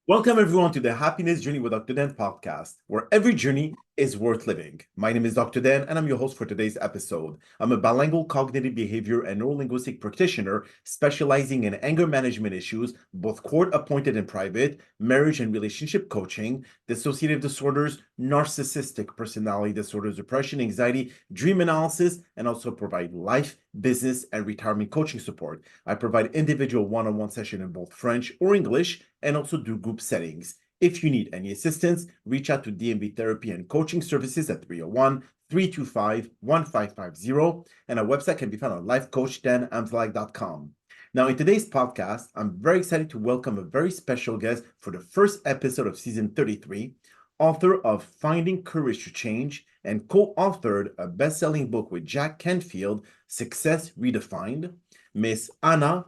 Welcome everyone to the Happiness Journey with drdan podcast, where every journey is worth living. My name is Dr. Dan, and I'm your host for today's episode. I'm a bilingual cognitive behavior and neurolinguistic practitioner specializing in anger management issues, both court-appointed and private, marriage and relationship coaching, dissociative disorders, narcissistic personality disorders, depression, anxiety, dream analysis, and also provide life, business, and retirement coaching support. I provide individual one-on-one session in both French or English, and also do group settings. If you need any assistance, reach out to DMB Therapy and Coaching Services at 301-325-1550, and our website can be found on lifecoachddanamzallag.com. Now, in today's podcast, I'm very excited to welcome a very special guest for the first episode of season 33, author of Finding Courage to Change and co-authored a best-selling book with Jack Canfield, Success Redefined, Miss Anna,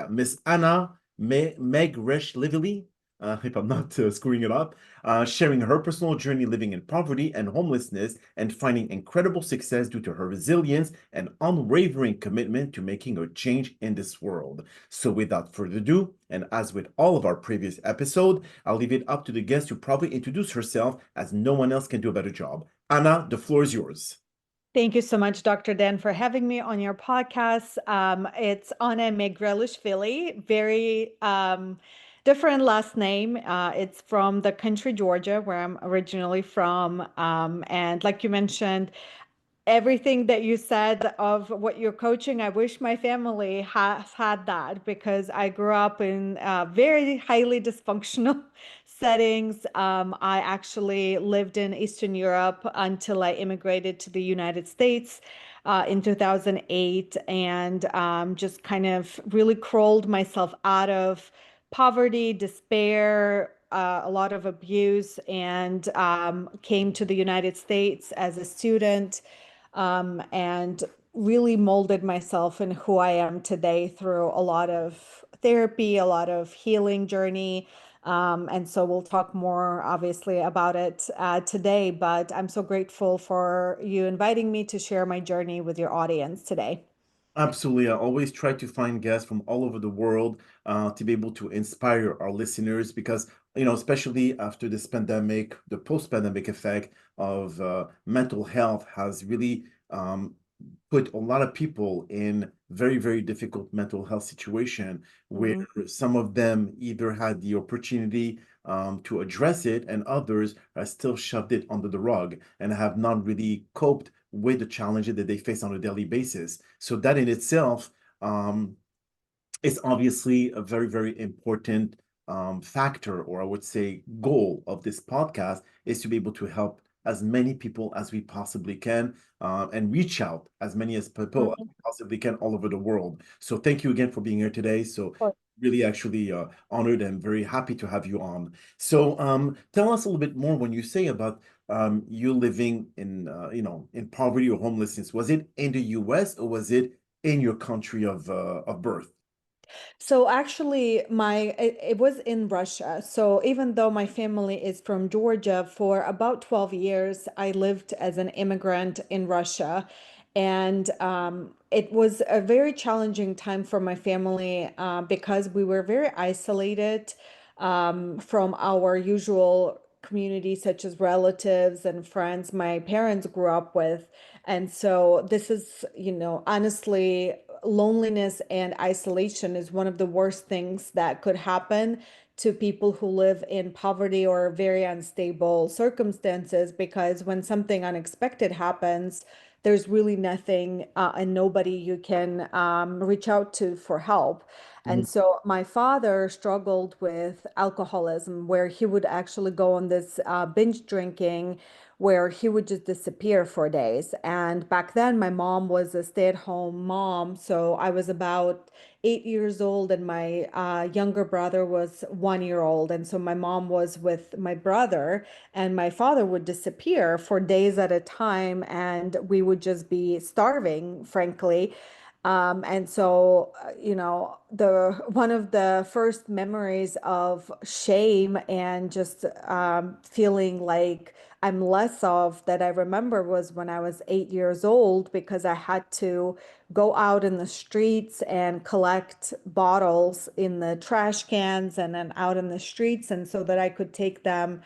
Miss Anna Meg-Resh-Lively, if I'm not screwing it up, sharing her personal journey living in poverty and homelessness and finding incredible success due to her resilience and unwavering commitment to making a change in this world. So without further ado, and as with all of our previous episodes, I'll leave it up to the guest to probably introduce herself, as no one else can do a better job. Anna, the floor is yours. Thank you so much, Dr. Dan, for having me on your podcast. It's Anna Meg-Resh-Lively, very different last name. It's from the country Georgia, where I'm originally from. And like you mentioned, everything that you said of what you're coaching, I wish my family has had that, because I grew up in very highly dysfunctional settings. I actually lived in Eastern Europe until I immigrated to the United States in 2008, and just kind of really crawled myself out of poverty, despair, a lot of abuse, and came to the United States as a student, and really molded myself in who I am today through a lot of therapy, a lot of healing journey. And so we'll talk more, obviously, about it today. But I'm so grateful for you inviting me to share my journey with your audience today. Absolutely. I always try to find guests from all over the world to be able to inspire our listeners because, especially after this pandemic, the post-pandemic effect of mental health has really put a lot of people in very, very difficult mental health situation where Mhm. some of them either had the opportunity to address it and others are still shoved it under the rug and have not really coped with the challenges that they face on a daily basis. So that in itself is obviously a very, very important factor, or I would say goal of this podcast is to be able to help as many people as we possibly can and reach out as many as people as Mhm. we possibly can all over the world. So thank you again for being here today. So really actually honored and very happy to have you on. So tell us a little bit more when you say about you living in poverty or homelessness. Was it in the US or was it in your country of birth? So actually, it was in Russia. So even though my family is from Georgia, for about 12 years, I lived as an immigrant in Russia. And it was a very challenging time for my family because we were very isolated from our usual community, such as relatives and friends my parents grew up with. And so this is, honestly, loneliness and isolation is one of the worst things that could happen to people who live in poverty or very unstable circumstances, because when something unexpected happens, there's really nothing and nobody you can reach out to for help. And Mhm. so my father struggled with alcoholism, where he would actually go on this binge drinking, where he would just disappear for days. And back then, my mom was a stay-at-home mom. So I was about 8 years old, and my younger brother was 1 year old. And so my mom was with my brother, and my father would disappear for days at a time, and we would just be starving, frankly. And so, the one of the first memories of shame and just feeling like I'm less of that I remember was when I was 8 years old, because I had to go out in the streets and collect bottles in the trash cans and then out in the streets, and so that I could take them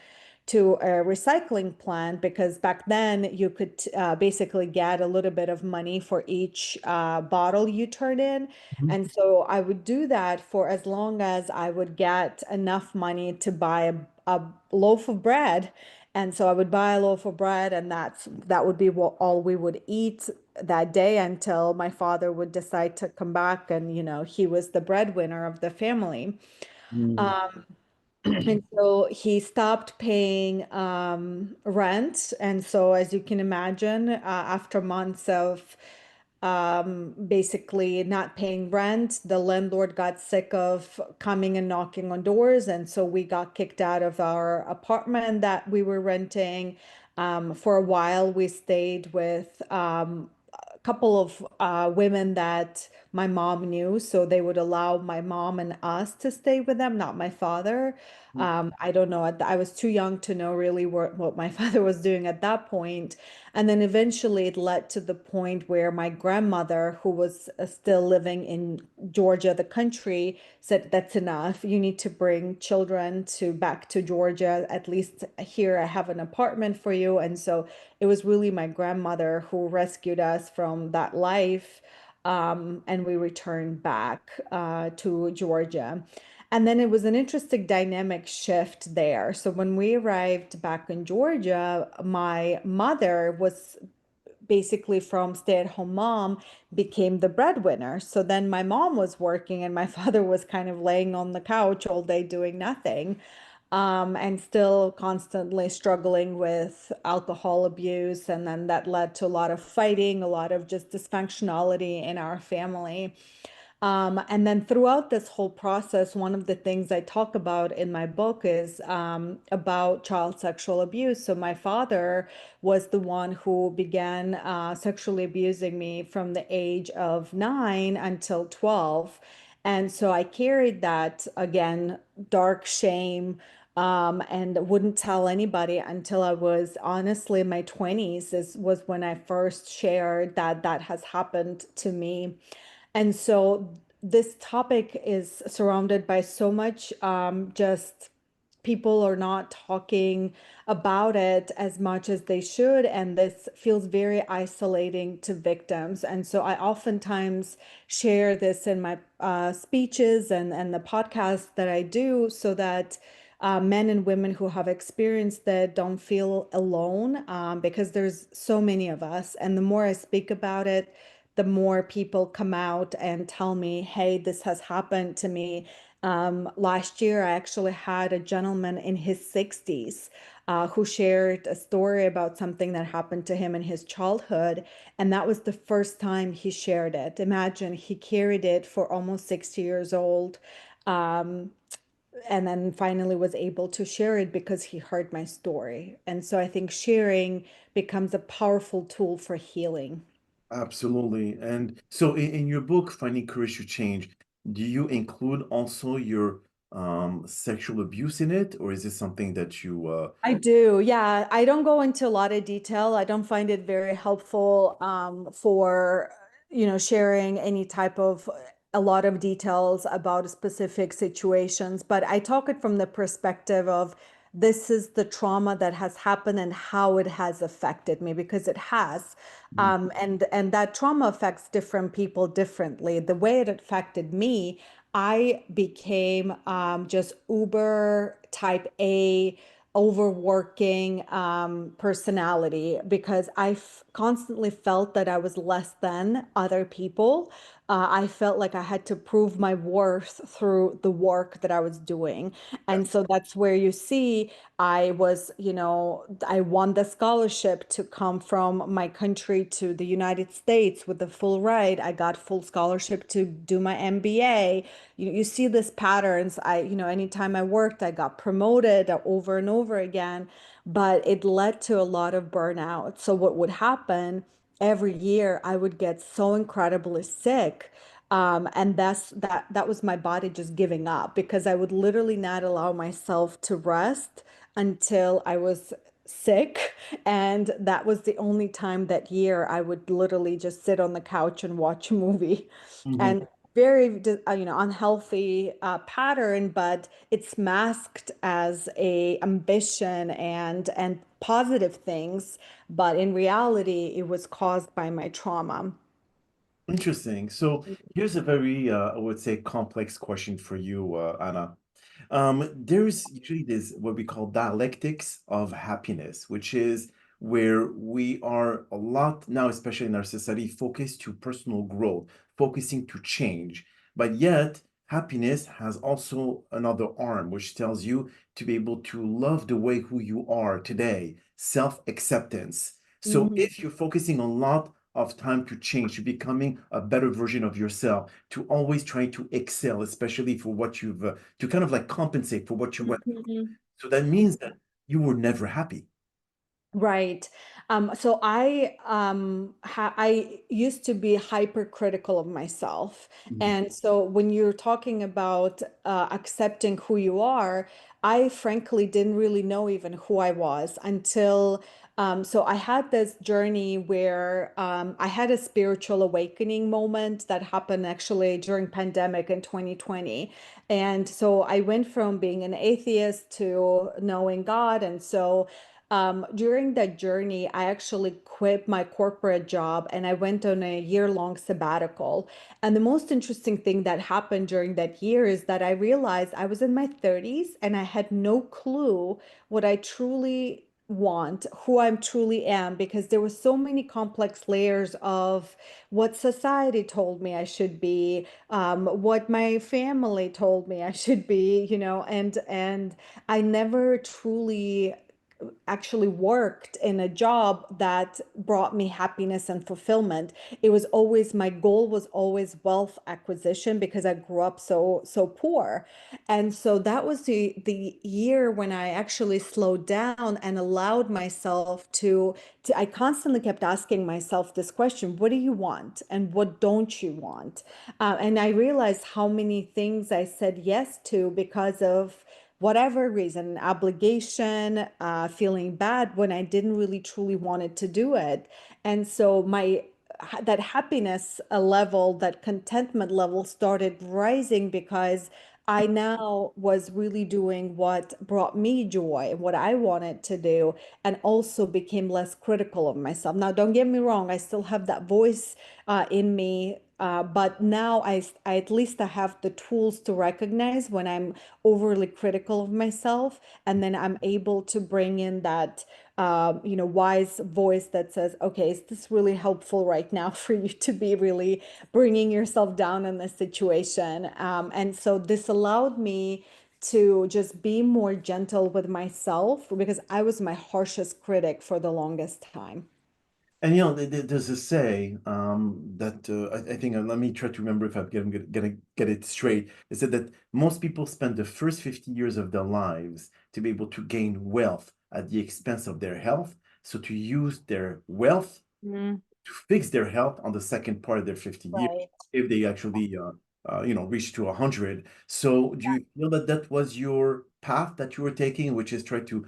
to a recycling plant, because back then you could basically get a little bit of money for each bottle you turn in. Mhm. And so I would do that for as long as I would get enough money to buy a loaf of bread. And so I would buy a loaf of bread, and that would be all we would eat that day until my father would decide to come back, and he was the breadwinner of the family. Mm. Um, and so he stopped paying rent. And so, as you can imagine, after months of basically not paying rent, the landlord got sick of coming and knocking on doors. And so we got kicked out of our apartment that we were renting. For a while, we stayed with a couple of women that my mom knew. So they would allow my mom and us to stay with them, not my father. I don't know. I was too young to know really what my father was doing at that point. And then eventually it led to the point where my grandmother, who was still living in Georgia, the country, said, "That's enough. You need to bring children to back to Georgia. At least here I have an apartment for you." And so it was really my grandmother who rescued us from that life. And we returned back to Georgia. And then it was an interesting dynamic shift there. So when we arrived back in Georgia, my mother was basically from stay-at-home mom became the breadwinner. So then my mom was working and my father was kind of laying on the couch all day doing nothing. And still constantly struggling with alcohol abuse. And then that led to a lot of fighting, a lot of just dysfunctionality in our family. And then throughout this whole process, one of the things I talk about in my book is about child sexual abuse. So my father was the one who began sexually abusing me from the age of 9 until 12. And so I carried that, again, dark shame, and wouldn't tell anybody until I was honestly in my 20s was when I first shared that that has happened to me. And so this topic is surrounded by so much just people are not talking about it as much as they should. And this feels very isolating to victims. And so I oftentimes share this in my speeches and the podcasts that I do, so that men and women who have experienced it don't feel alone, because there's so many of us. And the more I speak about it, the more people come out and tell me, "Hey, this has happened to me." Last year, I actually had a gentleman in his 60s who shared a story about something that happened to him in his childhood. And that was the first time he shared it. Imagine, he carried it for almost 60 years old. Um, and then finally was able to share it because he heard my story. And so I think sharing becomes a powerful tool for healing. Absolutely. And so in your book, Finding Courage to Change, do you include also your sexual abuse in it, or is it something that you I do. Yeah. I don't go into a lot of detail. I don't find it very helpful for, sharing any type of a lot of details about specific situations, but I talk it from the perspective of this is the trauma that has happened and how it has affected me, because it has. And that trauma affects different people differently. The way it affected me, I became just uber type A, overworking personality, because constantly felt that I was less than other people. I felt like I had to prove my worth through the work that I was doing. And so that's where you see I won the scholarship to come from my country to the United States with the full ride. I got full scholarship to do my MBA. You see this patterns. Anytime I worked, I got promoted over and over again, but it led to a lot of burnout. So what would happen every year I would get so incredibly sick. And that was my body just giving up because I would literally not allow myself to rest until I was sick. And that was the only time that year I would literally just sit on the couch and watch a movie. Mhm. And very, unhealthy pattern, but it's masked as a ambition and positive things. But in reality, it was caused by my trauma. Interesting. So here's a very, I would say, complex question for you, Anna. There's usually this what we call dialectics of happiness, which is where we are a lot now, especially in our society, focused to personal growth, focusing to change. But yet, happiness has also another arm, which tells you to be able to love the way who you are today, self-acceptance. So Mhm. if you're focusing a lot of time to change, to becoming a better version of yourself, to always trying to excel, especially for what you've to kind of like compensate for what you went through. Mhm. So that means that you were never happy. Right. So I used to be hypercritical of myself. Mhm. And so when you're talking about accepting who you are, I frankly didn't really know even who I was until so I had this journey where I had a spiritual awakening moment that happened actually during pandemic in 2020. And so I went from being an atheist to knowing God. And so during that journey, I actually quit my corporate job and I went on a year-long sabbatical. And the most interesting thing that happened during that year is that I realized I was in my 30s and I had no clue what I truly want, who I truly am, because there were so many complex layers of what society told me I should be, what my family told me I should be, and I never truly actually worked in a job that brought me happiness and fulfillment. It was always my goal was always wealth acquisition because I grew up so poor. And so that was the year when I actually slowed down and allowed myself to I constantly kept asking myself this question, what do you want and what don't you want? And I realized how many things I said yes to because of whatever reason, obligation, feeling bad when I didn't really truly wanted to do it. And so that happiness level, that contentment level started rising because I now was really doing what brought me joy, what I wanted to do, and also became less critical of myself. Now, don't get me wrong, I still have that voice in me, but now I at least I have the tools to recognize when I'm overly critical of myself, and then I'm able to bring in that wise voice that says, okay, is this really helpful right now for you to be really bringing yourself down in this situation? And so this allowed me to just be more gentle with myself because I was my harshest critic for the longest time. And there's a say that I think let me try to remember if I'm gonna get it straight. It said that most people spend the first 50 years of their lives to be able to gain wealth at the expense of their health. So to use their wealth Mm, to fix their health on the second part of their 50 years right. if they actually reach to 100. So do you feel that that was your path that you were taking, which is try to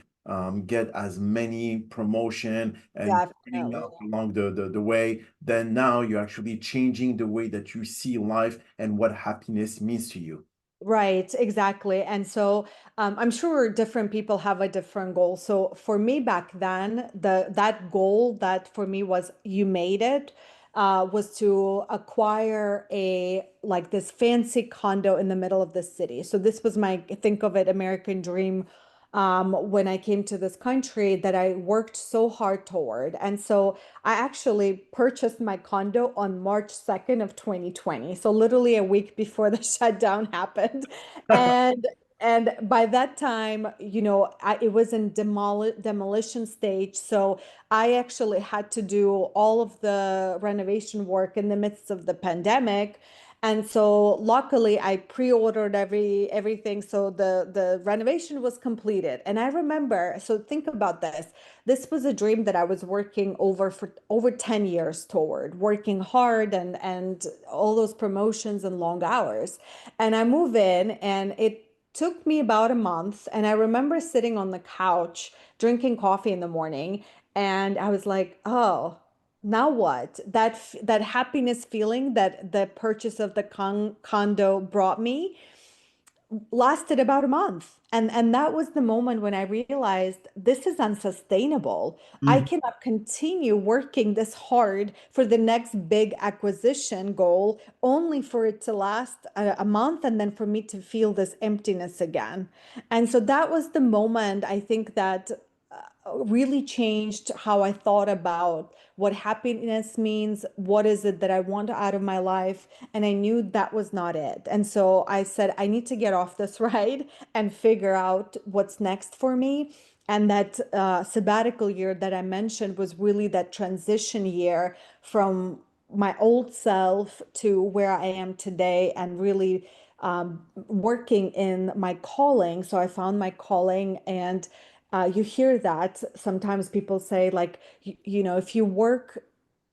get as many promotion and turning Definitely. up along the way, then now you're actually changing the way that you see life and what happiness means to you. Right, exactly. And so I'm sure different people have a different goal. So for me back then, that goal that for me was you made it was to acquire a like this fancy condo in the middle of the city. So this was my think of it American dream when I came to this country that I worked so hard toward. And so I actually purchased my condo on March 2nd of 2020. So literally a week before the shutdown happened. And and by that time, it was in demolition stage. So I actually had to do all of the renovation work in the midst of the pandemic. And so luckily I pre-ordered everything. So the renovation was completed. And I remember, so think about this. This was a dream that I was working over for over 10 years toward, working hard and all those promotions and long hours. And I move in and it took me about a month. And I remember sitting on the couch drinking coffee in the morning and I was like, oh, now what? That happiness feeling that the purchase of the condo brought me lasted about a month. And that was the moment when I realized this is unsustainable. I Mhm. cannot continue working this hard for the next big acquisition goal only for it to last a month and then for me to feel this emptiness again. And so that was the moment I think that really changed how I thought about what happiness means, what is it that I want out of my life, and I knew that was not it. And so I said, I need to get off this ride and figure out what's next for me. And that sabbatical year that I mentioned was really that transition year from my old self to where I am today and really working in my calling. So I found my calling and you hear that sometimes people say like if you work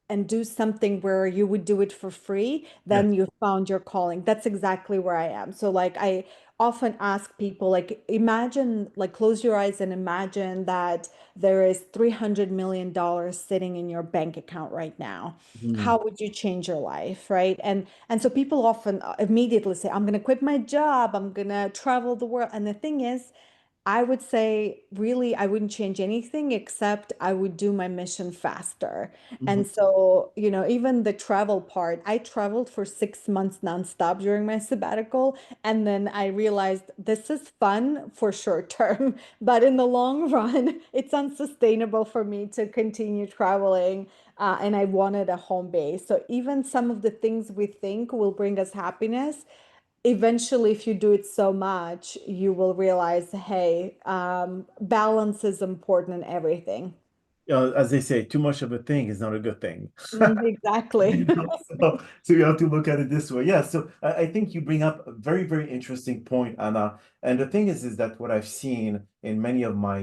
and do something where you would do it for free, Yes. then you found your calling. That's exactly where I am. So like I often ask people like imagine like close your eyes and imagine that there is $300 million sitting in your bank account right now. Mhm. How would you change your life, right? And so people often immediately say, I'm going to quit my job, I'm going to travel the world. And the thing is, I would say, really, I wouldn't change anything except I would do my mission faster. Mhm. And so, even the travel part, I traveled for 6 months nonstop during my sabbatical. And then I realized this is fun for short term, but in the long run, it's unsustainable for me to continue traveling. And I wanted a home base. So even some of the things we think will bring us happiness, eventually, if you do it so much, you will realize, hey, balance is important in everything. As they say, too much of a thing is not a good thing. Exactly. So you have to look at it this way. Yeah. So I think you bring up a very, very interesting point, Anna. And the thing is that what I've seen in many of my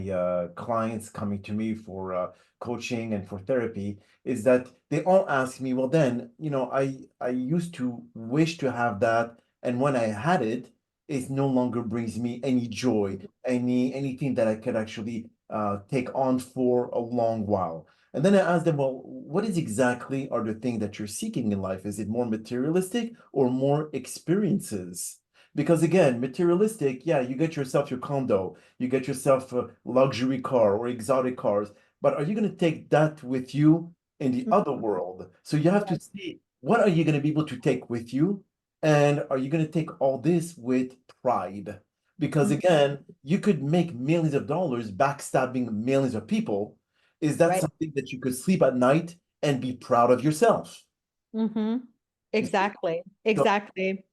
clients coming to me for coaching and for therapy is that they all ask me, well, then, I used to wish to have that, and when I had it, it no longer brings me any joy, anything that I could actually take on for a long while. And then I asked them, well, what is exactly are the things that you're seeking in life? Is it more materialistic or more experiences? Because again, materialistic, yeah, you get yourself your condo, you get yourself a luxury car or exotic cars, but are you going to take that with you in the other world? So you have to Right. see what are you going to be able to take with you? And are you going to take all this with pride? Because again, you could make millions of dollars backstabbing millions of people. Is that Right. something that you could sleep at night and be proud of yourself? Mm-hmm. You see? Exactly. So, Exactly.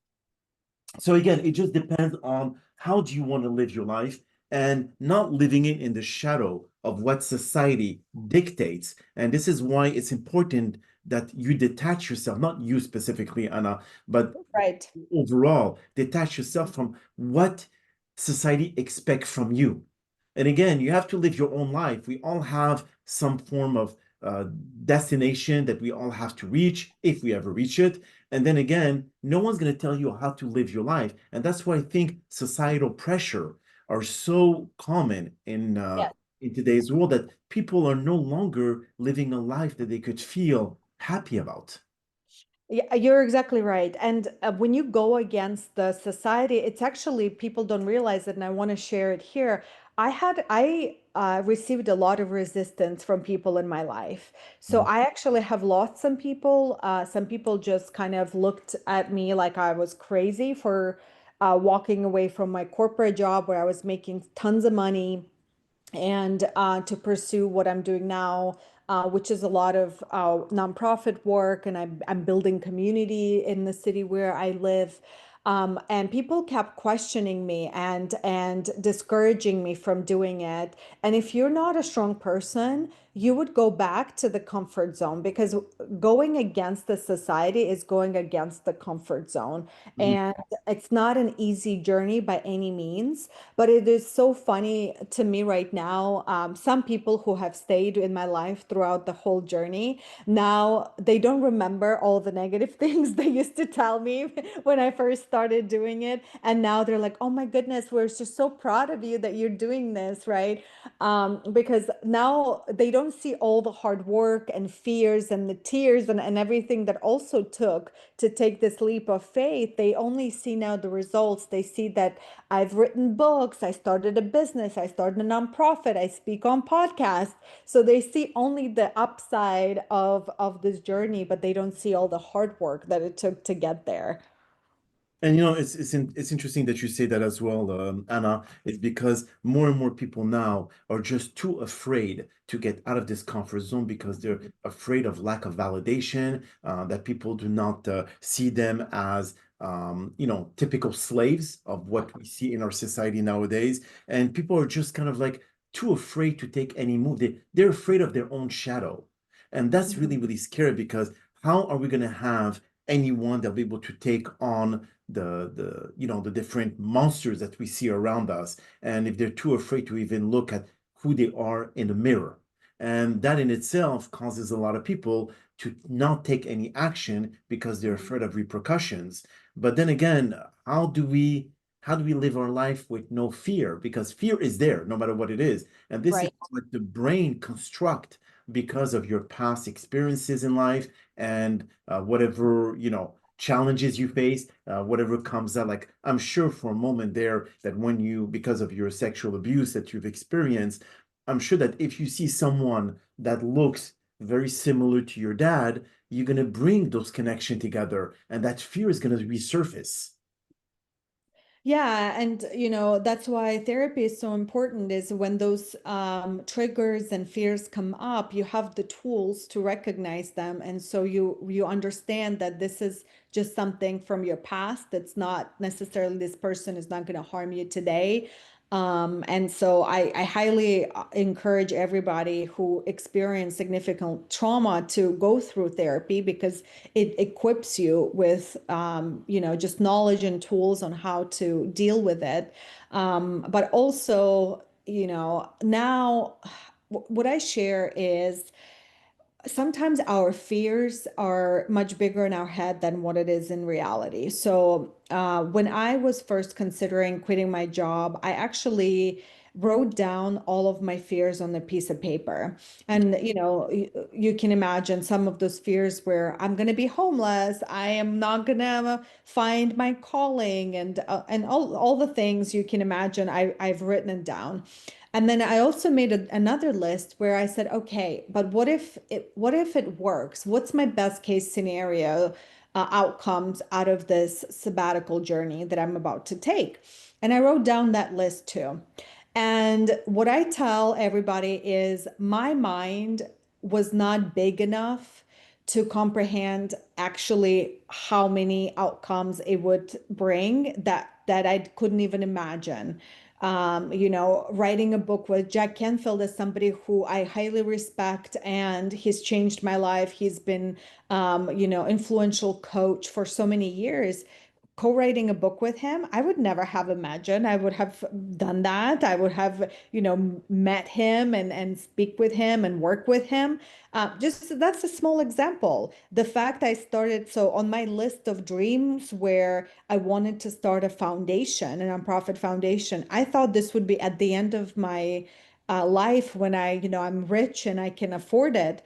so again, it just depends on how do you want to live your life and not living it in the shadow of what society dictates. And this is why it's important that you detach yourself, not you specifically, Anna, but Right. overall, detach yourself from what society expects from you. And again, you have to live your own life. We all have some form of uh, destination that we all have to reach if we ever reach it. And then again, no one's going to tell you how to live your life. And that's why I think societal pressure are so common in today's world that people are no longer living a life that they could feel happy about. Yeah, you're exactly right. And when you go against the society, it's actually people don't realize it, and I want to share it here. I received a lot of resistance from people in my life. So Mhm. I actually have lost some people. Some people just kind of looked at me like I was crazy for walking away from my corporate job where I was making tons of money and to pursue what I'm doing now, which is a lot of nonprofit work, and I'm building community in the city where I live. And people kept questioning me and discouraging me from doing it. And if you're not a strong person, you would go back to the comfort zone, because going against the society is going against the comfort zone. Mhm. And it's not an easy journey by any means, but it is so funny to me right now. Some people who have stayed in my life throughout the whole journey, now they don't remember all the negative things they used to tell me when I first started doing it. And now they're like, oh my goodness, we're just so proud of you that you're doing this, right? Because now they don't see all the hard work and fears and the tears and everything that also took to take this leap of faith. They only see now the results. They see that I've written books, I started a business, I started a nonprofit, I speak on podcasts. So they see only the upside of this journey, but they don't see all the hard work that it took to get there. And it's interesting that you say that as well, Anna. It's because more and more people now are just too afraid to get out of this comfort zone because they're afraid of lack of validation, that people do not see them as typical slaves of what we see in our society nowadays. And people are just kind of like too afraid to take any move. They're afraid of their own shadow. And that's really, really scary because how are we going to have anyone that'll be able to take on the different monsters that we see around us, and if they're too afraid to even look at who they are in the mirror, and that in itself causes a lot of people to not take any action because they're afraid of repercussions. But then again, how do we live our life with no fear? Because fear is there no matter what it is, and this is Right. what the brain construct because of your past experiences in life and whatever challenges you face, whatever comes out. Like I'm sure for a moment there that when you, because of your sexual abuse that you've experienced, I'm sure that if you see someone that looks very similar to your dad, you're going to bring those connections together and that fear is going to resurface. Yeah, and that's why therapy is so important, is when those triggers and fears come up, you have the tools to recognize them. And so you understand that this is just something from your past. That's not necessarily, this person is not going to harm you today. And so I highly encourage everybody who experience significant trauma to go through therapy, because it equips you with just knowledge and tools on how to deal with it. But also, now what I share is sometimes our fears are much bigger in our head than what it is in reality. So, when I was first considering quitting my job, I actually wrote down all of my fears on a piece of paper. And, you can imagine some of those fears where I'm going to be homeless, I am not going to find my calling, and all the things you can imagine, I've written down. And then I also made another list where I said, okay, but what if it works? What's my best case scenario outcomes out of this sabbatical journey that I'm about to take? And I wrote down that list too. And what I tell everybody is my mind was not big enough to comprehend actually how many outcomes it would bring, that I couldn't even imagine. Writing a book with Jack Canfield is somebody who I highly respect, and he's changed my life. He's been, influential coach for so many years. Co-writing a book with him, I would never have imagined I would have done that. I would have, met him and speak with him and work with him. Just that's a small example. The fact I started, so on my list of dreams where I wanted to start a foundation, a nonprofit foundation, I thought this would be at the end of my life when I'm rich and I can afford it.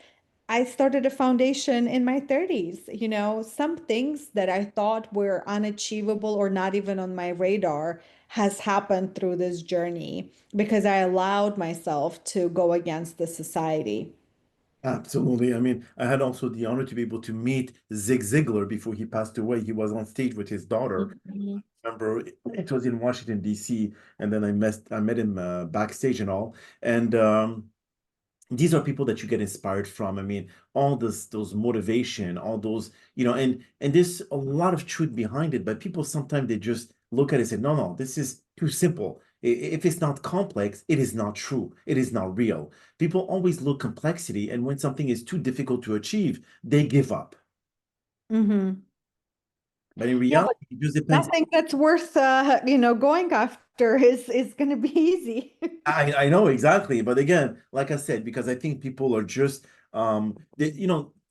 I started a foundation in my 30s. Some things that I thought were unachievable or not even on my radar has happened through this journey because I allowed myself to go against the society. Absolutely. I mean, I had also the honor to be able to meet Zig Ziglar before he passed away. He was on stage with his daughter. Mhm. Remember, it was in Washington, D.C., and then I met him backstage and all. And these are people that you get inspired from. I mean, all those motivation, all those, and there's a lot of truth behind it, but people sometimes they just look at it and say, no, no, this is too simple. If it's not complex, it is not true. It is not real. People always look complexity, and when something is too difficult to achieve, they give up. Mm-hmm. But in Yeah, but reality, it just depends. nothing that's worth going after is going to be easy. I know exactly, but again, like I said, because I think people are just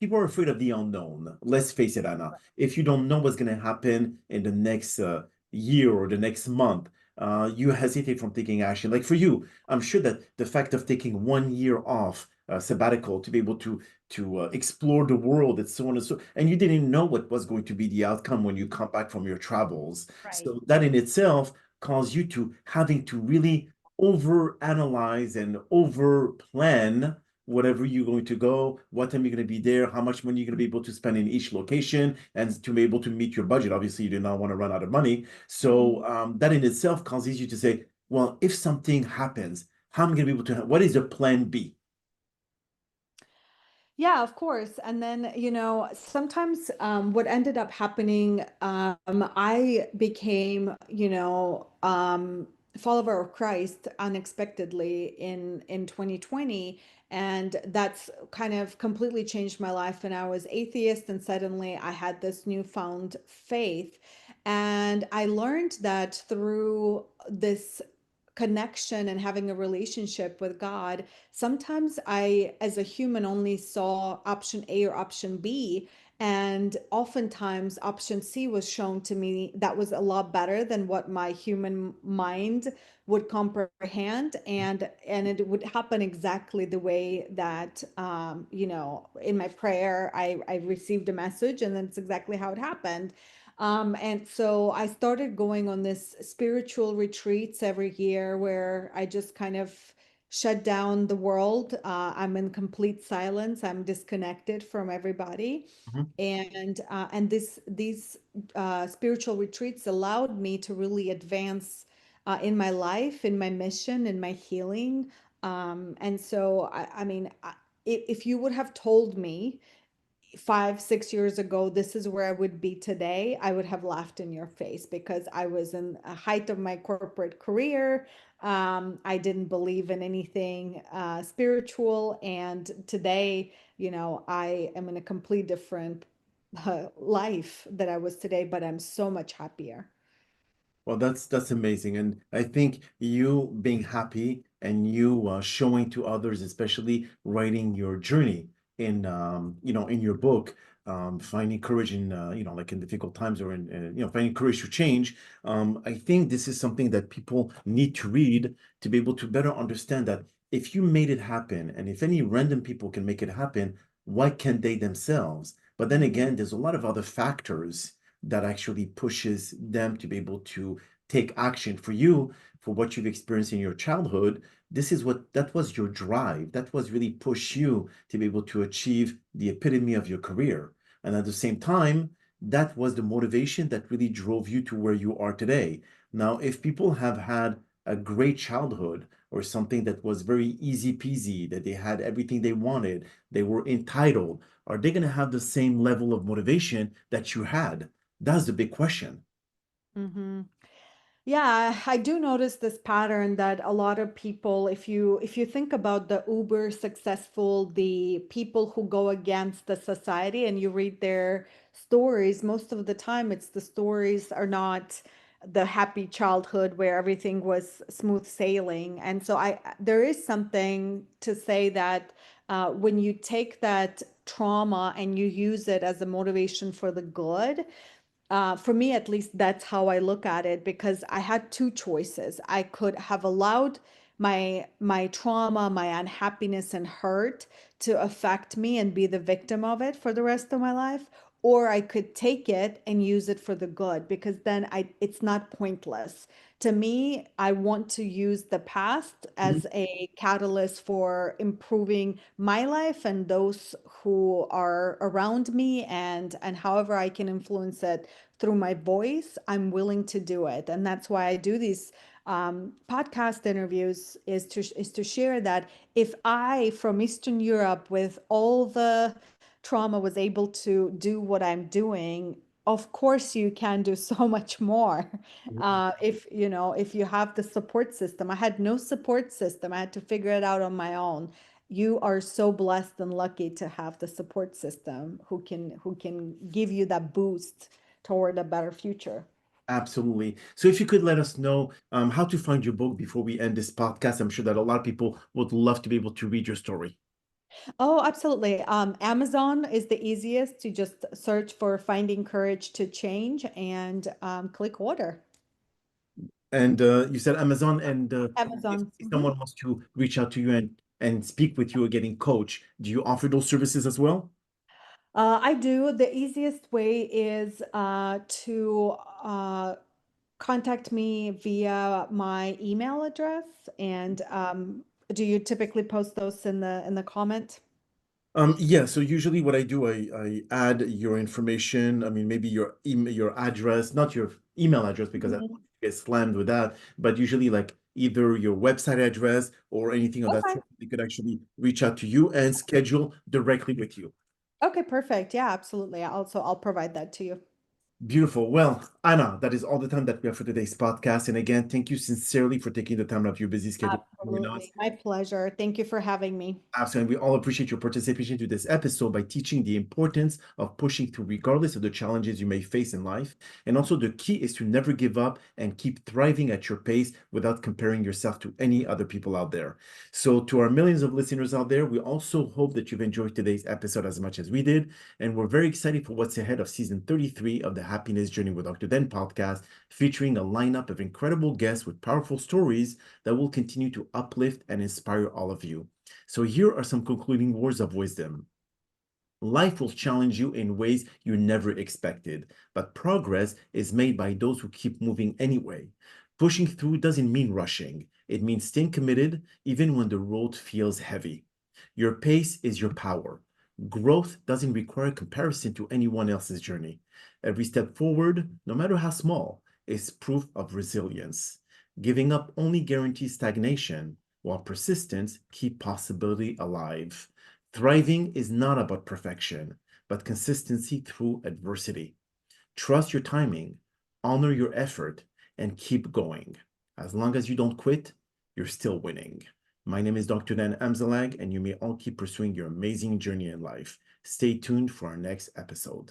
people are afraid of the unknown. Let's face it, Anna. If you don't know what's going to happen in the next year or the next month, you hesitate from taking action. Like for you, I'm sure that the fact of taking 1 year off sabbatical to be able to explore the world and so on and so, and you didn't know what was going to be the outcome when you come back from your travels. Right. So that in itself caused you to having to really over analyze and over plan whatever you're going to go, what time you're going to be there, how much money you're going to be able to spend in each location, and to be able to meet your budget. Obviously, you do not want to run out of money. So that in itself causes you to say, well, if something happens, how am I going to be able to, what is the plan B? Yeah, of course. And then, sometimes what ended up happening, I became, follower of Christ unexpectedly in 2020. And that's kind of completely changed my life. And I was atheist, and suddenly I had this newfound faith. And I learned that through this connection and having a relationship with God, sometimes I, as a human, only saw option A or option B. And oftentimes, option C was shown to me that was a lot better than what my human mind would comprehend. And it would happen exactly the way that, in my prayer, I received a message, and that's exactly how it happened. And so I started going on this spiritual retreats every year where I just kind of shut down the world. I'm in complete silence. I'm disconnected from everybody. Mhm. And these spiritual retreats allowed me to really advance in my life, in my mission, in my healing. And so, I mean, if you would have told me 5, 6 years ago, this is where I would be today, I would have laughed in your face because I was in a height of my corporate career. I didn't believe in anything spiritual. And today, I am in a complete different life that I was today, but I'm so much happier. Well, that's amazing, and I think you being happy and you showing to others, especially writing your journey in in your book, finding courage in like in difficult times or in finding courage to change. I think this is something that people need to read to be able to better understand that if you made it happen, and if any random people can make it happen, why can't they themselves? But then again, there's a lot of other factors that actually pushes them to be able to take action. For you, for what you've experienced in your childhood, this is what that was your drive, that was really push you to be able to achieve the epitome of your career, and at the same time that was the motivation that really drove you to where you are today. Now if people have had a great childhood or something that was very easy peasy, that they had everything they wanted, they were entitled, are they going to have the same level of motivation that you had? That's the big question. Mm-hmm. Yeah, I do notice this pattern that a lot of people, if you think about the uber successful, the people who go against the society and you read their stories, most of the time it's the stories are not the happy childhood where everything was smooth sailing. And so there is something to say that when you take that trauma and you use it as a motivation for the good, for me at least, that's how I look at it, because I had two choices. I could have allowed my trauma, my unhappiness and hurt to affect me and be the victim of it for the rest of my life, or I could take it and use it for the good, because then it's not pointless. To me, I want to use the past Mhm. as a catalyst for improving my life and those who are around me, and however I can influence it through my voice, I'm willing to do it. And that's why I do these podcast interviews, is to share that if I from Eastern Europe with all the trauma was able to do what I'm doing, of course you can do so much more. If if you have the support system. I had no support system. I had to figure it out on my own. You are so blessed and lucky to have the support system who can give you that boost toward a better future. Absolutely. So if you could let us know how to find your book before we end this podcast, I'm sure that a lot of people would love to be able to read your story. Oh, absolutely. Amazon is the easiest to just search for Finding Courage to Change and click order. And you said Amazon, and if Amazon. someone wants to reach out to you and speak with you or getting coach, do you offer those services as well? I do. The easiest way is to contact me via my email address. And do you typically post those in the comment? Yeah, so usually what I do, I add your information. I mean, maybe your email, your address, not your email address, because I don't Mhm. want to get slammed with that, but usually like either your website address or anything of that Okay. sort. They could actually reach out to you and schedule directly with you. Okay, perfect. Yeah, absolutely. I'll provide that to you. Beautiful. Well, Anna, that is all the time that we have for today's podcast. And again, thank you sincerely for taking the time out of your busy schedule to join us. Absolutely. My pleasure. Thank you for having me. Absolutely. We all appreciate your participation to this episode by teaching the importance of pushing through regardless of the challenges you may face in life. And also the key is to never give up and keep thriving at your pace without comparing yourself to any other people out there. So to our millions of listeners out there, we also hope that you've enjoyed today's episode as much as we did. And we're very excited for what's ahead of season 33 of the Happiness Journey with Dr. Dan podcast, featuring a lineup of incredible guests with powerful stories that will continue to uplift and inspire all of you. So here are some concluding words of wisdom. Life will challenge you in ways you never expected, but progress is made by those who keep moving anyway. Pushing through doesn't mean rushing. It means staying committed even when the road feels heavy. Your pace is your power. Growth doesn't require comparison to anyone else's journey. Every step forward, no matter how small, is proof of resilience. Giving up only guarantees stagnation, while persistence keeps possibility alive. Thriving is not about perfection, but consistency through adversity. Trust your timing, honor your effort, and keep going. As long as you don't quit, you're still winning. My name is Dr. drdanamzallag, and you may all keep pursuing your amazing journey in life. Stay tuned for our next episode.